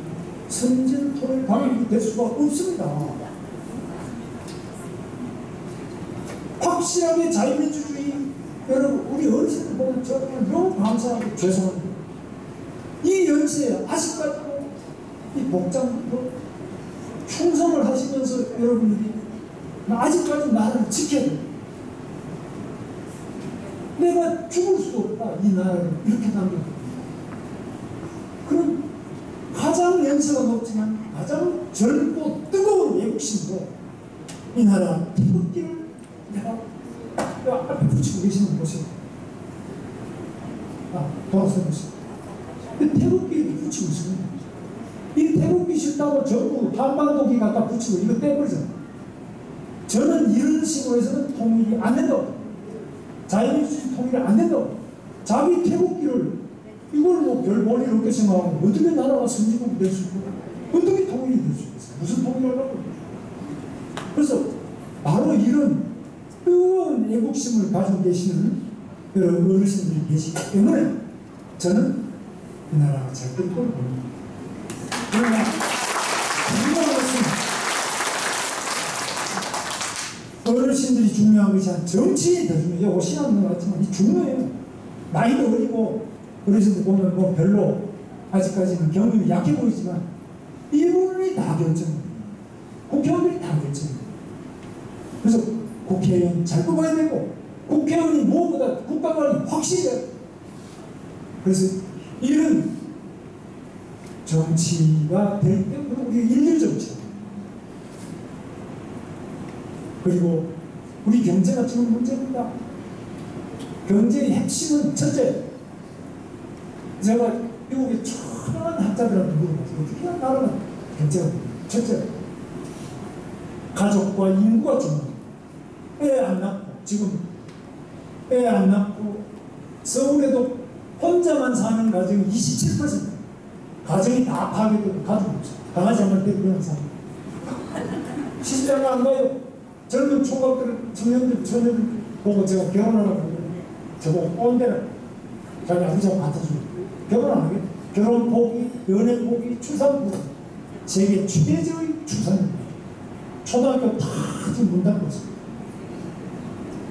선진통일 방식이 될 수가 없습니다. 확실하게 자유민주주의, 여러분 우리 어르신들 보면 정말 너무 감사하고 죄송합니다. 이 연세에 아직까지도 이 복장도 충성을 하시면서 여러분들이 아직까지 나를 지켜야 돼. 내가 죽을 수 없다. 이 나라를 이렇게 남겨. 그럼 가장 연세가 높지만 가장 젊고 뜨거운 애국심으로 이 나라 태극기를 내가 앞에 붙이고 계시는 거 보세요. 돌아서 보세요. 태극기를 붙이고 있습니다. 이 태극기 싫다고 전부 한반도기 갖다 붙이고 이거 떼버리잖아요. 저는 이런 식으로 해서는 통일이 안 된다고. 자유민주주의 통일이 안 된다고. 자기 태극기를 이걸 뭐 별 볼일 없게 생각하고 어떻게 나라가 선진국이 될 수 있고 어떻게 통일이 될 수 있어요? 무슨 통일을 하려고. 그래서 바로 이런 뜨거운 애국심을 가지고 계시는 여러 어르신들이 계시기 때문에 저는 이 나라가 잘 될 거라고 봅니다. 그러나 중요한 것은 어르신들이 중요한 것이 아니라 정치인이 더 중요해요. 이거 신앙인 것 같지만 이 중요해요. 나이도 어리고 어르신들 보면 뭐 별로 아직까지는 경험이 약해 보이지만 이분이 다 결정합니다. 국회의원들이 다 결정합니다. 그래서 국회의원 잘 뽑아야 되고 국회의원이 무엇보다 국가관이 확실해요. 그래서 이런 정치가 될 때부터 우리 인류 정치 그리고 우리 경제가 지금 문제입니다. 경제의 핵심은 첫째, 제가 미국의 천한 학자들한테 물어봤어요. 어떻게 나라가 경제가 됩니까? 첫째, 가족과 인구가 중요합니다. 애 안 낳고 지금 애 안 낳고 서울에도 혼자만 사는 가정이 27%. 가정이 다 파괴되고 가족 없어. 강아지 한 마리 데리고 그냥 사. 시집장가 안 가요. 젊은 총각들, 청년들, 처녀들 보고 제가 결혼하라고 그러는데 저보고 꼰대라. 자기 아버지하고 같아주고 결혼 안 하겠다. 결혼 포기, 연애 포기, 출산 포기. 세계 최대의 출산입니다. 초등학교 다 지금 문 닫고 있어요.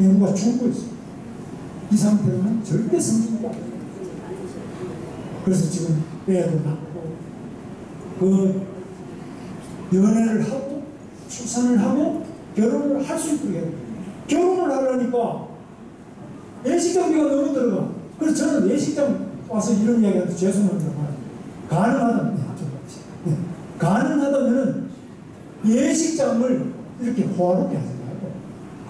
인구가 줄고 있어요. 이 상태로는 절대 성공이 안 돼요. 그래서 지금 애도 낳고 그 연애를 하고 출산을 하고 결혼을 할 수 있도록 해야 돼요. 결혼을 하려니까 예식장비가 너무 들어가. 그래서 저는 예식장 와서 이런 이야기하는데 죄송합니다. 가능하다면 가능하다면 예식장을 이렇게 호화롭게 하지 말고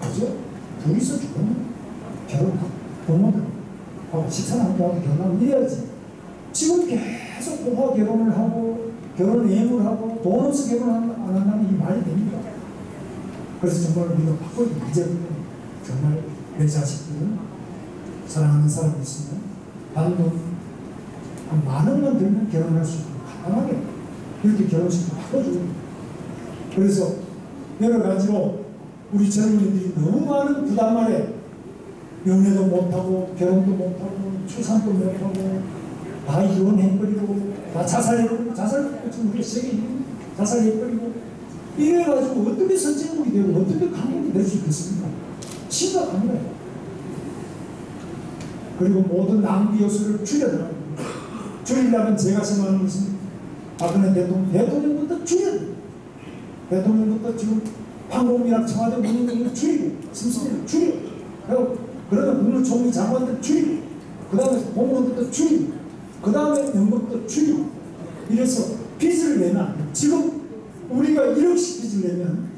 그죠? 둘이서 죽으면 결혼하고 부모들하고 식사를 함께 하고 결혼하고 이래야지. 지금 계속 호화 결혼을 하고 결혼 예물을 하고 돈 없어 결혼 안 한다면 이 말이 됩니다. 그래서 정말 우리가 바꿔야 돼. 이제부터 정말 내 자식들은 사랑하는 사람이 있으면 단돈 한 10,000원만 들면 결혼할 수 있고 간단하게 이렇게 결혼식도 바꿔주고. 그래서 여러 가지로 우리 젊은이들이 너무 많은 부담 아래 연애도 못하고 결혼도 못하고 출산도 못하고 다 이혼해버리고 다 자살해버리고 지금 우리 세계 자살해버리고 이래가지고 어떻게 선진국이 되고 어떻게 강국이 될 수 있겠습니까? 심각합니다. 그리고 모든 낭비 요소를 줄여들어야 됩니다. 줄이려면 제가 생각하는 것은 박근혜 대통령부터 줄여야 됩니다. 대통령부터 지금 판공이랑 청와대 문인을 줄이고 심심을 줄이고 그러면 국무총리 장관들 줄이고 그 다음에 공무원들도 줄이고 그 다음에 연금도 줄이고 이래서 빚을 내면 안 돼요. 지금 우리가 1억씩 빚을 내면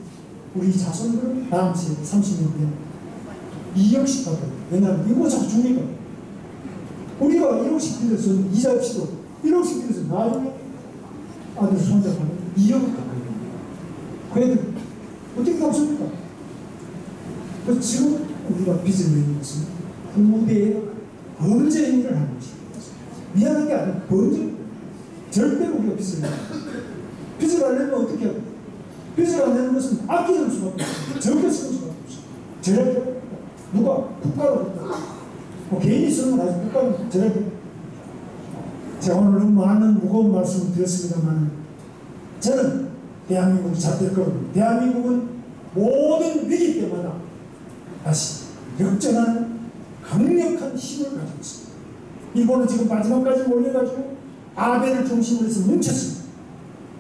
우리 자손들은 다음 30년 뒤에 2억씩 받아요. 왜냐하면 이거 자꾸 주니까 우리가 1억씩 빌려서 이자 없이도 1억씩 빌려서 나중에 아들 손자가 2억을 갚아요. 그 애들 어떻게 갚습니까? 그래서 지금 우리가 빚을 내는 것은 후대에 범죄 행위를 하는 것입니다. 미안한 게 아니라 범죄. 절대로 우리가 빚을 내는 빚을 안 내면 어떻게 해요? 빚을 안 내는 것은 아끼는 수밖에 없어요. 적게 쓰는 수밖에 없어요. 저렴 누가 국가로 뭐 개인이 쓰는 건 아니고 국가는 저렴. 제가 오늘 너무 많은 무거운 말씀을 드렸습니다만 저는 대한민국이 잘 될 거거든요. 대한민국은 모든 위기 때마다 다시 역전하는 강력한 힘을 가지고 있습니다. 일본은 지금 마지막까지 몰려가지고 아베를 중심으로 해서 뭉쳤습니다.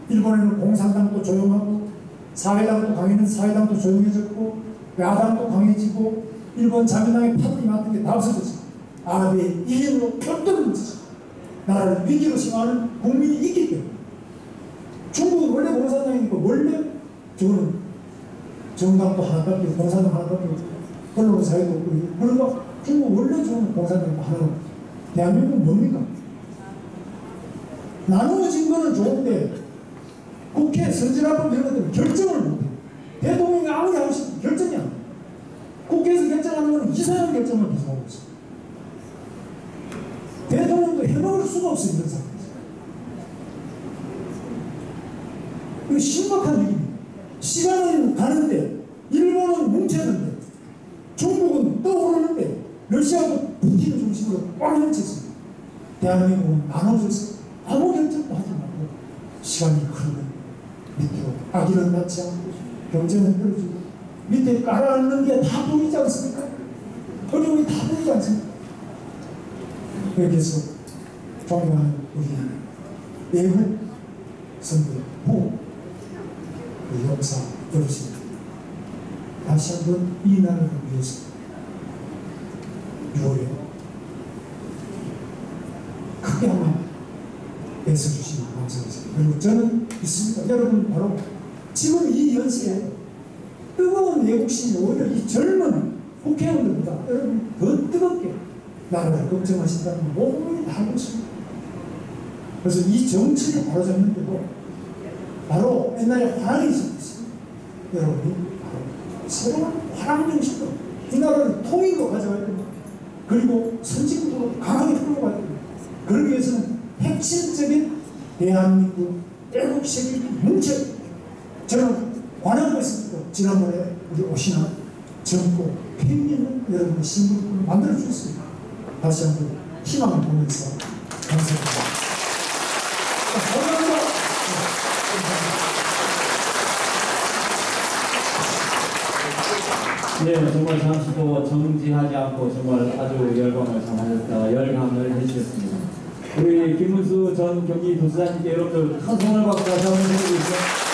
일본에는 공산당도 조용하고 사회당도 강해는 사회당도 조용해졌고 야당도 강해지고 일본 자민당의 파벌이 맡은 게 다 없어졌어요. 아베의 1인으로 펴뜨려 뭉쳤습니다. 나라를 위기로 생각하는 국민이 있기 때문에. 중국은 원래 공산당이니까 원래 저거는 정당도 하나밖에 없고 공산당 하나밖에 없고 언론 사회도 없고 그러니까 중국 원래 저는 공산당 하나고 대한민국은 뭡니까? 나누어진 거는 좋은데 국회 선진화법 이런 것들은 결정을 못해. 대통령이 아무리 하고 싶어도 결정이 안 돼. 국회에서 결정하는 거는 이상한 결정을 계속 하고 있어. 대통령도 해먹을 수가 없어 이런 상황에서. 이거 심각한 일입니다. 시간은 가는데 일본은 뭉쳤는데 중국은 떠오르는데 러시아도 푸틴을 중심으로 꽉 뭉쳤습니다. 대한민국은 나눠져서 아무 결정도 하지 말고 시간이 흐르면 밑으로 아기는 낳지 않고 경제는 떨어지고 밑에 깔아앉는 게 다 보이지 않습니까? 어려움이 다 보이지 않습니까? 여기서 존경하는 우리 외국 선배 후 그 역사 어르신 다시 한번 이 나라를 위해서 6월에 크게 한번 애써주시면 감사하겠습니다. 그리고 저는 있습니다. 여러분 바로 지금 이 연세에 뜨거운 애국심이 오히려 이 젊은 국회의원들보다 여러분 더 뜨겁게 나라를 걱정하신다는 몸이 다 알고 있습니다. 그래서 이 정치를 바로잡는데도 바로 옛날에 화랑이 있었습니다. 여러분이 바로 새로운 화랑 정신으로 이 나라를 통일로 가져갈 겁니다. 그리고 선진국으로 강하게 끌고 갈 겁니다. 그러기 위해서는 핵심적인 대한민국 애국색이 뭉쳐 저는 관여하고 있습니다. 지난번에 우리 오시나 젊고 패기 있는 여러분의 신분을 만들어 주셨습니다. 다시 한번 희망을 보면서 감사합니다. 감사합니다. 네, 정말 잠시도 정지하지 않고 정말 아주 열강을 해주셨습니다. 우리 김문수 전 경기도지사님께 여러분들 큰 손을 받고 다시 한번 해주세요.